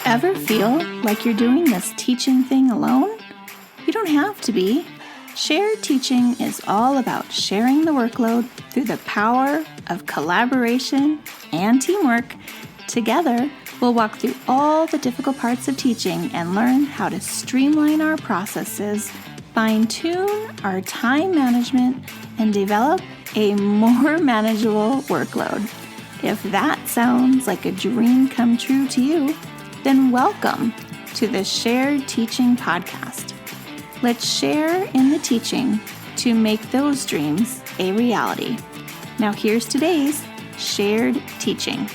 Ever feel like you're doing this teaching thing alone? You don't have to be. Shared teaching is all about sharing the workload through the power of collaboration and teamwork. Together, we'll walk through all the difficult parts of teaching and learn how to streamline our processes, fine-tune our time management, and develop a more manageable workload. If that sounds like a dream come true to you, then welcome to the Shared Teaching Podcast. Let's share in the teaching to make those dreams a reality. Now here's today's Shared Teaching.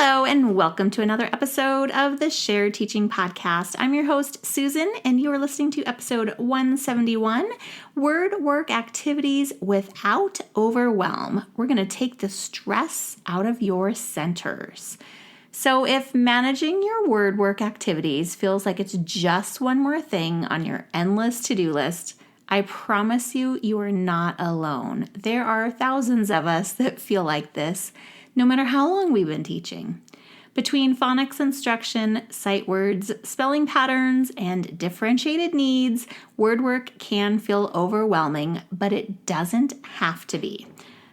Hello and welcome to another episode of the Shared Teaching Podcast. I'm your host, Susan, and you are listening to episode 171, Word Work Activities Without Overwhelm. We're going to take the stress out of your centers. So if managing your word work activities feels like it's just one more thing on your endless to-do list, I promise you, you are not alone. There are thousands of us that feel like this, no matter how long we've been teaching. Between phonics instruction, sight words, spelling patterns, and differentiated needs, word work can feel overwhelming, but it doesn't have to be.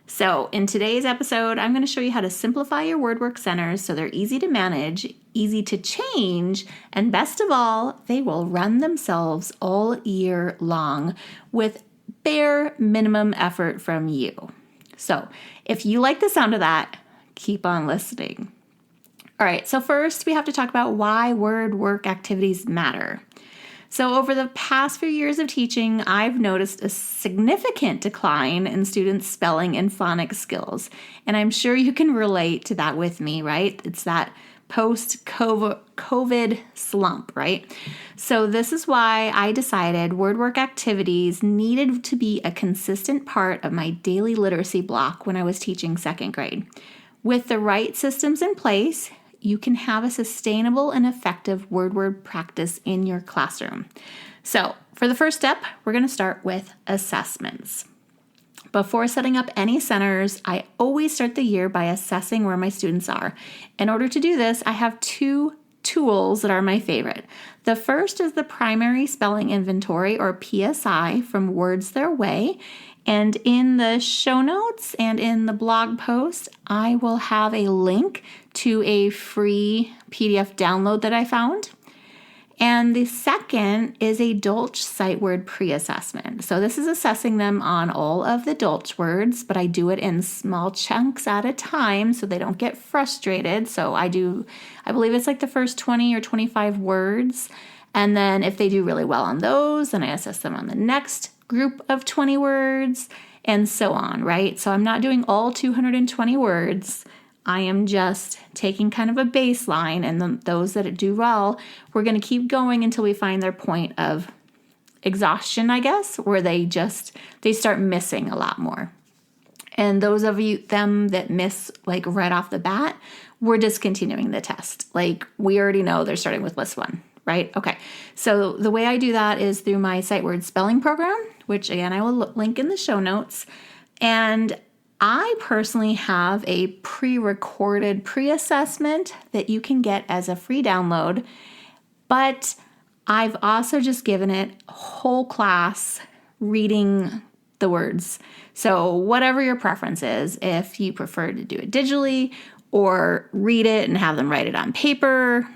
So in today's episode, I'm going to show you how to simplify your word work centers so they're easy to manage, easy to change, and best of all, they will run themselves all year long with bare minimum effort from you. So if you like the sound of that, keep on listening. All right, so first we have to talk about why word work activities matter. So over the past few years of teaching, I've noticed a significant decline in students' spelling and phonics skills. And I'm sure you can relate to that with me, right? It's that post-COVID slump, right? So this is why I decided word work activities needed to be a consistent part of my daily literacy block when I was teaching second grade. With the right systems in place, you can have a sustainable and effective word practice in your classroom. So for the first step, we're going to start with assessments. Before setting up any centers, I always start the year by assessing where my students are. In order to do this, I have two tools that are my favorite. The first is the Primary Spelling Inventory, or PSI, from Words Their Way. And in the show notes and in the blog post, I will have a link to a free PDF download that I found. And the second is a Dolch sight word pre-assessment. So this is assessing them on all of the Dolch words, but I do it in small chunks at a time so they don't get frustrated. So I believe it's like the first 20 or 25 words. And then if they do really well on those, then I assess them on the next group of 20 words and so on, right? So I'm not doing all 220 words. I am just taking kind of a baseline, and those that do well, we're going to keep going until we find their point of exhaustion, I guess, where they start missing a lot more. And those of them that miss like right off the bat, we're discontinuing the test. Like we already know they're starting with list 1. Right? Okay. So the way I do that is through my sight word spelling program, which again, I will link in the show notes. And I personally have a pre-recorded pre-assessment that you can get as a free download, but I've also just given it whole class reading the words. So whatever your preference is, if you prefer to do it digitally or read it and have them write it on paper,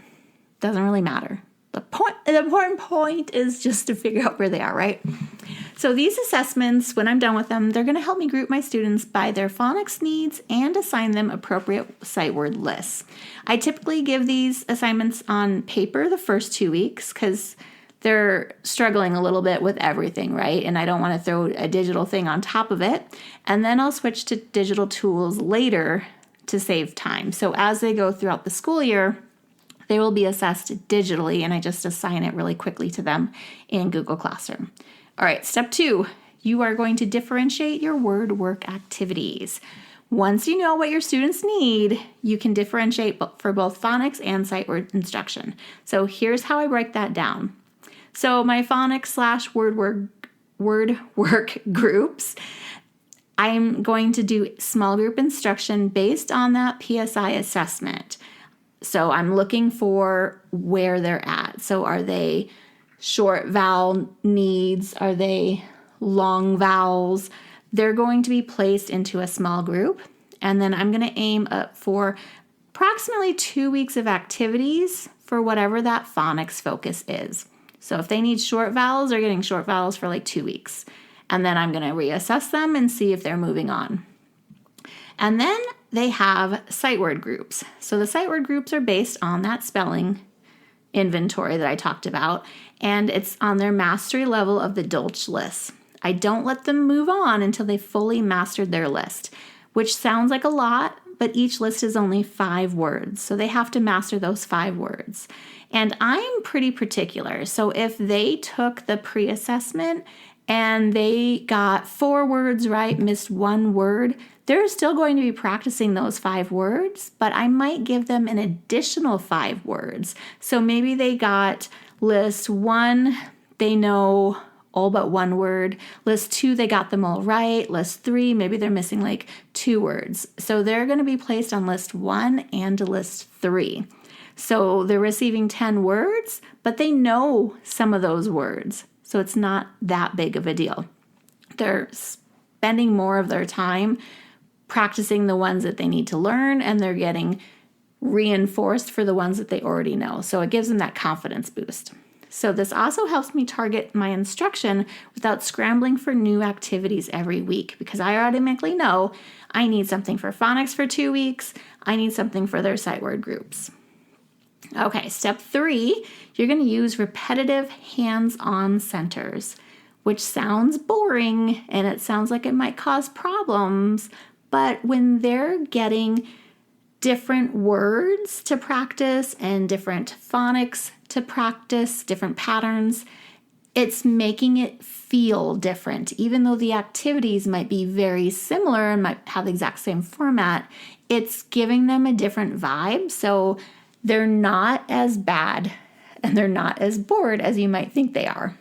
doesn't really matter. The important point is just to figure out where they are, right? So these assessments, when I'm done with them, they're going to help me group my students by their phonics needs and assign them appropriate sight word lists. I typically give these assignments on paper the first 2 weeks because they're struggling a little bit with everything, right? And I don't want to throw a digital thing on top of it. And then I'll switch to digital tools later to save time. So as they go throughout the school year, they will be assessed digitally, and I just assign it really quickly to them in Google Classroom. All right, step 2, you are going to differentiate your word work activities. Once you know what your students need, you can differentiate for both phonics and sight word instruction. So here's how I break that down. So my phonics / word work groups, I'm going to do small group instruction based on that PSI assessment. So I'm looking for where they're at. So are they short vowel needs? Are they long vowels? They're going to be placed into a small group. And then I'm going to aim up for approximately 2 weeks of activities for whatever that phonics focus is. So if they need short vowels, they're getting short vowels for like 2 weeks. And then I'm going to reassess them and see if they're moving on. And then they have sight word groups. So the sight word groups are based on that spelling inventory that I talked about, and it's on their mastery level of the Dolch list. I don't let them move on until they fully mastered their list, which sounds like a lot, but each list is only 5 words. So they have to master those 5 words. And I'm pretty particular. So if they took the pre-assessment and they got 4 words right, missed 1 word, they're still going to be practicing those 5 words, but I might give them an additional 5 words. So maybe they got list 1, they know all but 1 word. List 2, they got them all right. List 3, maybe they're missing like 2 words. So they're going to be placed on list 1 and list 3. So they're receiving 10 words, but they know some of those words. So it's not that big of a deal. They're spending more of their time practicing the ones that they need to learn, and they're getting reinforced for the ones that they already know. So it gives them that confidence boost. So this also helps me target my instruction without scrambling for new activities every week, because I automatically know I need something for phonics for 2 weeks. I need something for their sight word groups. Okay, step 3, you're going to use repetitive hands-on centers, which sounds boring and it sounds like it might cause problems, but when they're getting different words to practice and different phonics to practice, different patterns, it's making it feel different. Even though the activities might be very similar and might have the exact same format, it's giving them a different vibe. So they're not as bad and they're not as bored as you might think they are.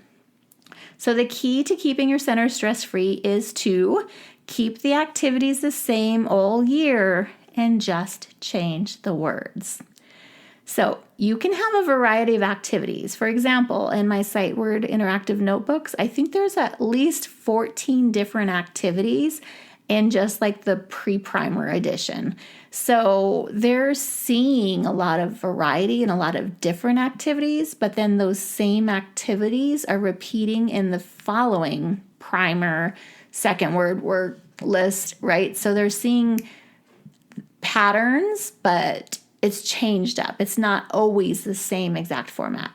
So the key to keeping your center stress-free is to keep the activities the same all year and just change the words. So you can have a variety of activities. For example, in my sight word interactive notebooks, I think there's at least 14 different activities in just like the pre-primer edition. So they're seeing a lot of variety and a lot of different activities, but then those same activities are repeating in the following primer second word list, right? So they're seeing patterns, but it's changed up. It's not always the same exact format.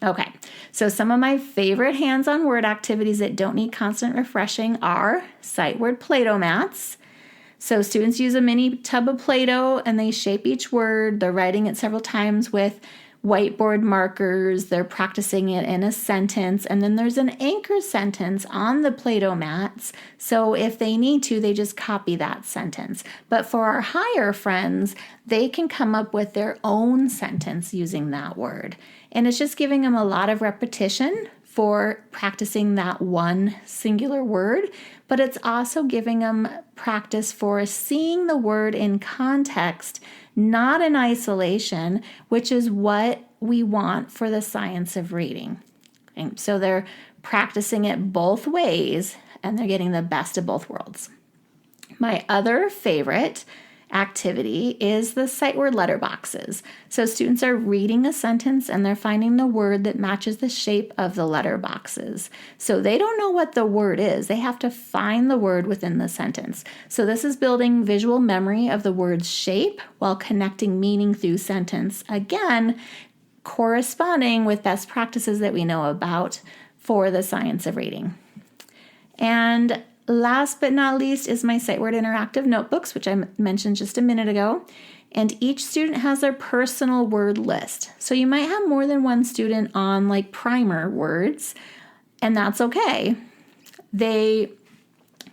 Okay, so some of my favorite hands-on word activities that don't need constant refreshing are sight word Play-Doh mats. So students use a mini tub of Play-Doh and they shape each word. They're writing it several times with whiteboard markers. They're practicing it in a sentence. And then there's an anchor sentence on the Play-Doh mats. So if they need to, they just copy that sentence. But for our higher friends, they can come up with their own sentence using that word. And it's just giving them a lot of repetition for practicing that one singular word, but it's also giving them practice for seeing the word in context, not in isolation, which is what we want for the science of reading. Okay, so they're practicing it both ways, and they're getting the best of both worlds. My other favorite activity is the sight word letterboxes. So students are reading a sentence and they're finding the word that matches the shape of the letterboxes. So they don't know what the word is. They have to find the word within the sentence. So this is building visual memory of the word's shape while connecting meaning through sentence. Again, corresponding with best practices that we know about for the science of reading. And last but not least is my sight word interactive notebooks, which I mentioned just a minute ago. And each student has their personal word list. So you might have more than one student on like primer words, and that's okay. They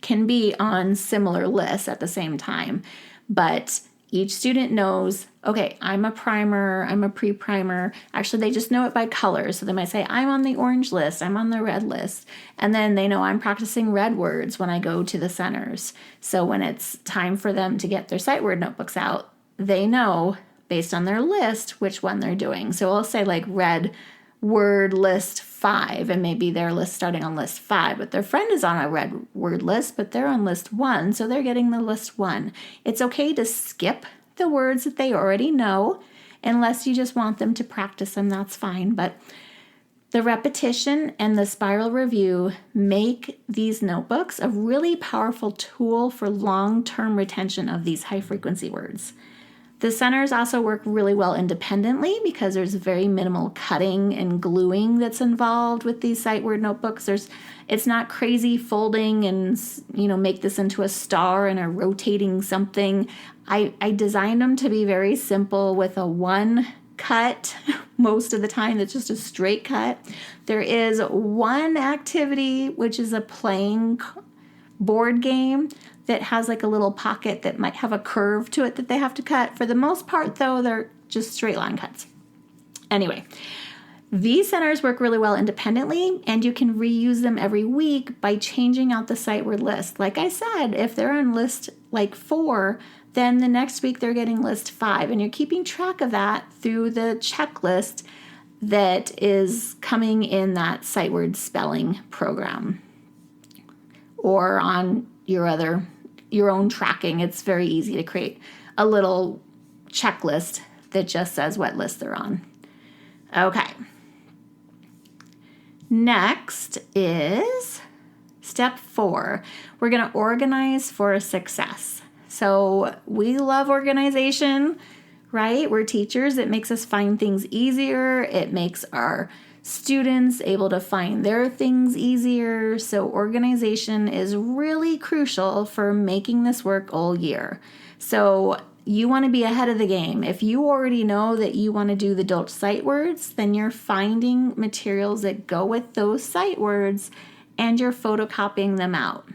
can be on similar lists at the same time, but Each student knows, okay, I'm a primer, I'm a pre-primer. Actually, they just know it by color. So they might say, I'm on the orange list, I'm on the red list. And then they know I'm practicing red words when I go to the centers. So when it's time for them to get their sight word notebooks out, they know based on their list which one they're doing. So I'll say like red word list 5, and maybe their list starting on list 5, but their friend is on a red word list, but they're on list 1, so they're getting the list 1. It's okay to skip the words that they already know, unless you just want them to practice them, that's fine. But the repetition and the spiral review make these notebooks a really powerful tool for long-term retention of these high-frequency words. The centers also work really well independently because there's very minimal cutting and gluing that's involved with these sight word notebooks. It's not crazy folding and, make this into a star and a rotating something. I designed them to be very simple with a one cut most of the time. That's just a straight cut. There is one activity, which is a playing board game that has like a little pocket that might have a curve to it that they have to cut. For the most part, though, they're just straight line cuts. Anyway, these centers work really well independently, and you can reuse them every week by changing out the sight word list. Like I said, if they're on list like 4, then the next week they're getting list 5, and you're keeping track of that through the checklist that is coming in that sight word spelling program or on your own tracking. It's very easy to create a little checklist that just says what list they're on. Okay. Next is step 4. We're going to organize for success. So we love organization, right? We're teachers. It makes us find things easier. It makes our students able to find their things easier. So organization is really crucial for making this work all year. So you want to be ahead of the game. If you already know that you want to do the adult sight words, then you're finding materials that go with those sight words and you're photocopying them out.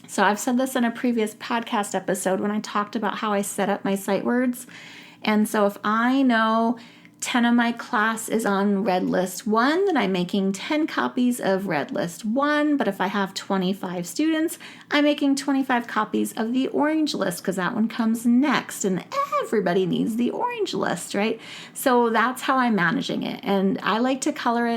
So I've said this in a previous podcast episode when I talked about how I set up my sight words. And so if I know 10 of my class is on red list 1, then I'm making 10 copies of red list 1. But if I have 25 students, I'm making 25 copies of the orange list because that one comes next. And everybody needs the orange list, right? So that's how I'm managing it. And I like to copy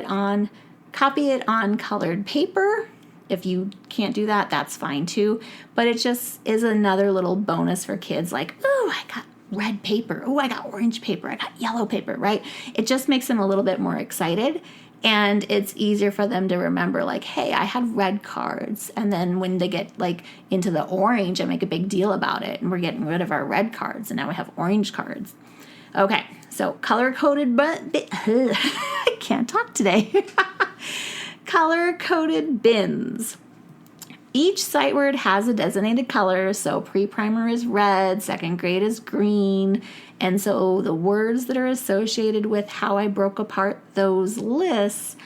it on colored paper. If you can't do that, that's fine too. But it just is another little bonus for kids like, oh, I got red paper. Oh, I got orange paper. I got yellow paper, right? It just makes them a little bit more excited. And it's easier for them to remember like, hey, I had red cards. And then when they get like into the orange, I make a big deal about it. And we're getting rid of our red cards. And now we have orange cards. Okay, so color-coded, I can't talk today. Color-coded bins. Each sight word has a designated color, so pre-primer is red, second grade is green, and so the words that are associated with how I broke apart those lists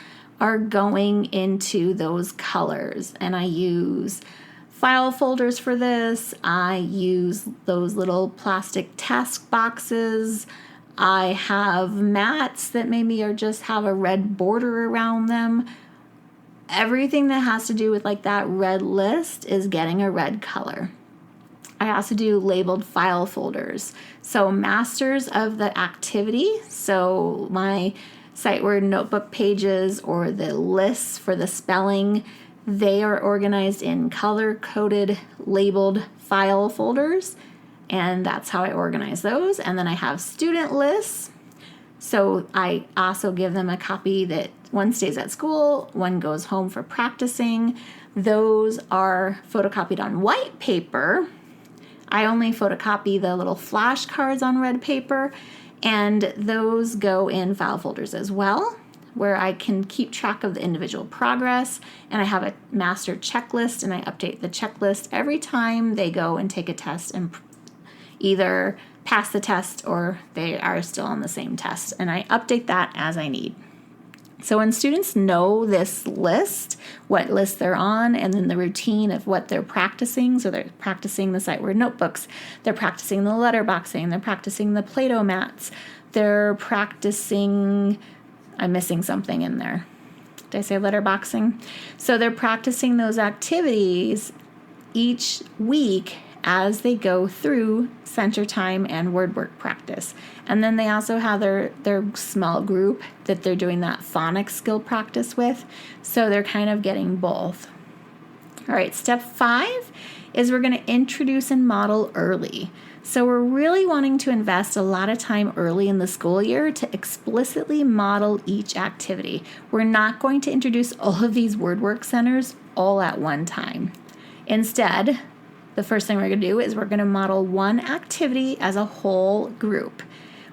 are going into those colors. And I use file folders for this. I use those little plastic task boxes. I have mats that maybe just have a red border around them. Everything that has to do with like that red list is getting a red color. I also do labeled file folders. So masters of the activity, so my sight word notebook pages or the lists for the spelling, they are organized in color-coded labeled file folders. And that's how I organize those. And then I have student lists. So I also give them a copy that one stays at school, one goes home for practicing. Those are photocopied on white paper. I only photocopy the little flashcards on red paper, and those go in file folders as well, where I can keep track of the individual progress, and I have a master checklist, and I update the checklist every time they go and take a test and either pass the test or they are still on the same test, and I update that as I need. So when students know this list, what list they're on, and then the routine of what they're practicing, so they're practicing the sight word notebooks, they're practicing the letterboxing, they're practicing the Play-Doh mats, they're practicing, I'm missing something in there. Did I say letterboxing? So they're practicing those activities each week as they go through center time and word work practice. And then they also have their small group that they're doing that phonics skill practice with. So they're kind of getting both. All right, step 5 is we're going to introduce and model early. So we're really wanting to invest a lot of time early in the school year to explicitly model each activity. We're not going to introduce all of these word work centers all at one time. Instead, the first thing we're going to do is we're going to model one activity as a whole group.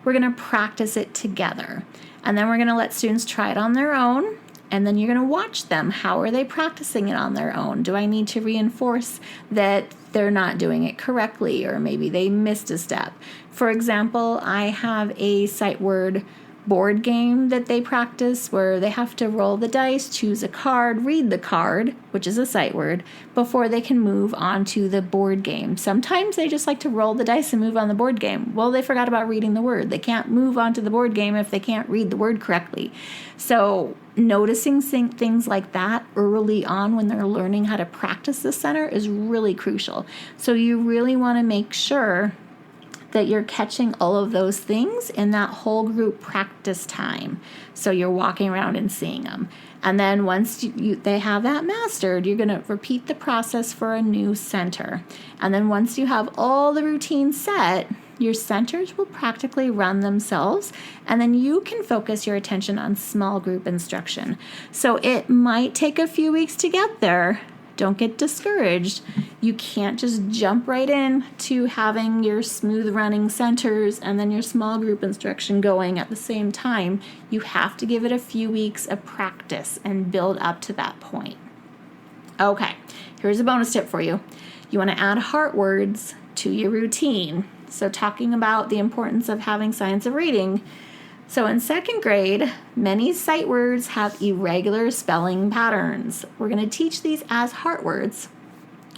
We're going to practice it together. And then we're going to let students try it on their own. And then you're going to watch them. How are they practicing it on their own? Do I need to reinforce that they're not doing it correctly, or maybe they missed a step? For example, I have a sight word board game that they practice where they have to roll the dice, choose a card, read the card, which is a sight word, before they can move on to the board game. Sometimes they just like to roll the dice and move on the board game. Well, they forgot about reading the word. They can't move on to the board game if they can't read the word correctly. So noticing things like that early on when they're learning how to practice the center is really crucial. So you really want to make sure that you're catching all of those things in that whole group practice time. So you're walking around and seeing them. And then once they have that mastered, you're going to repeat the process for a new center. And then once you have all the routines set, your centers will practically run themselves, and then you can focus your attention on small group instruction. So it might take a few weeks to get there. Don't get discouraged. You can't just jump right in to having your smooth running centers and then your small group instruction going at the same time. You have to give it a few weeks of practice and build up to that point. Okay, here's a bonus tip for you. You want to add heart words to your routine. So talking about the importance of having science of reading. So in second grade, many sight words have irregular spelling patterns. We're going to teach these as heart words,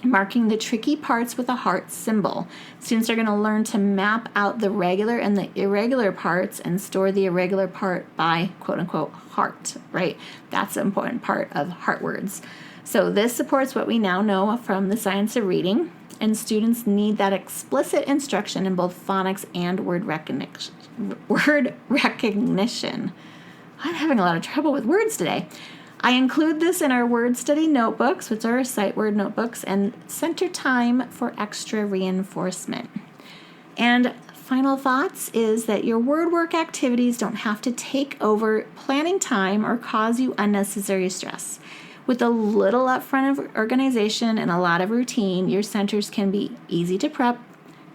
marking the tricky parts with a heart symbol. Students are going to learn to map out the regular and the irregular parts and store the irregular part by quote-unquote heart, right? That's an important part of heart words. So this supports what we now know from the science of reading, and students need that explicit instruction in both phonics and word recognition. I'm having a lot of trouble with words today. I include this in our word study notebooks, which are sight word notebooks, and center time for extra reinforcement. And final thoughts is that your word work activities don't have to take over planning time or cause you unnecessary stress. With a little upfront organization and a lot of routine, your centers can be easy to prep,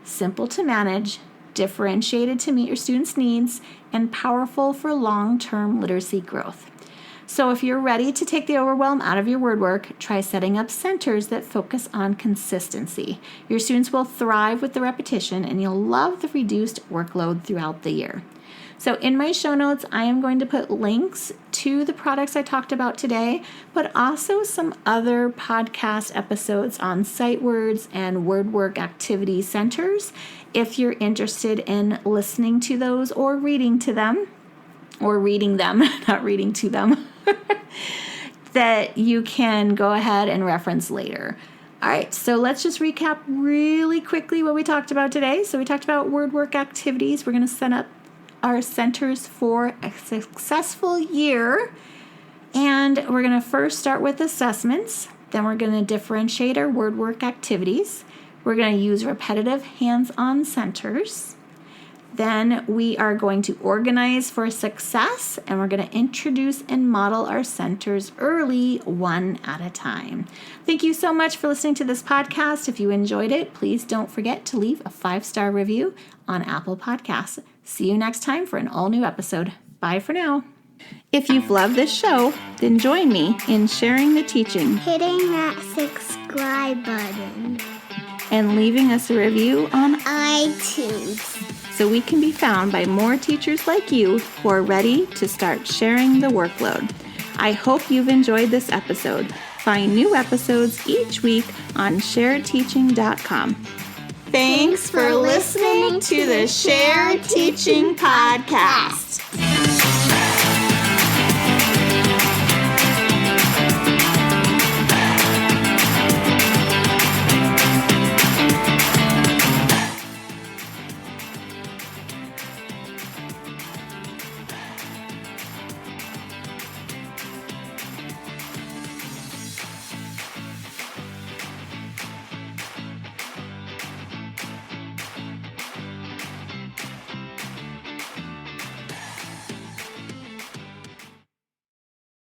simple to manage, differentiated to meet your students' needs, and powerful for long-term literacy growth. So if you're ready to take the overwhelm out of your word work, try setting up centers that focus on consistency. Your students will thrive with the repetition, and you'll love the reduced workload throughout the year. So in my show notes, I am going to put links to the products I talked about today, but also some other podcast episodes on sight words and word work activity centers. If you're interested in listening to those or reading to them, or reading them, not reading to them, that you can go ahead and reference later. All right, so let's just recap really quickly what we talked about today. So we talked about word work activities. We're going to set up our centers for a successful year. And we're going to first start with assessments. Then we're going to differentiate our word work activities. We're going to use repetitive hands-on centers. Then we are going to organize for success, and we're going to introduce and model our centers early, one at a time. Thank you so much for listening to this podcast. If you enjoyed it, please don't forget to leave a 5-star review on Apple Podcasts. See you next time for an all-new episode. Bye for now. If you've loved this show, then join me in sharing the teaching, hitting that subscribe button, and leaving us a review on iTunes. so we can be found by more teachers like you who are ready to start sharing the workload. I hope you've enjoyed this episode. Find new episodes each week on sharedteaching.com. Thanks for listening to the Shared Teaching Podcast.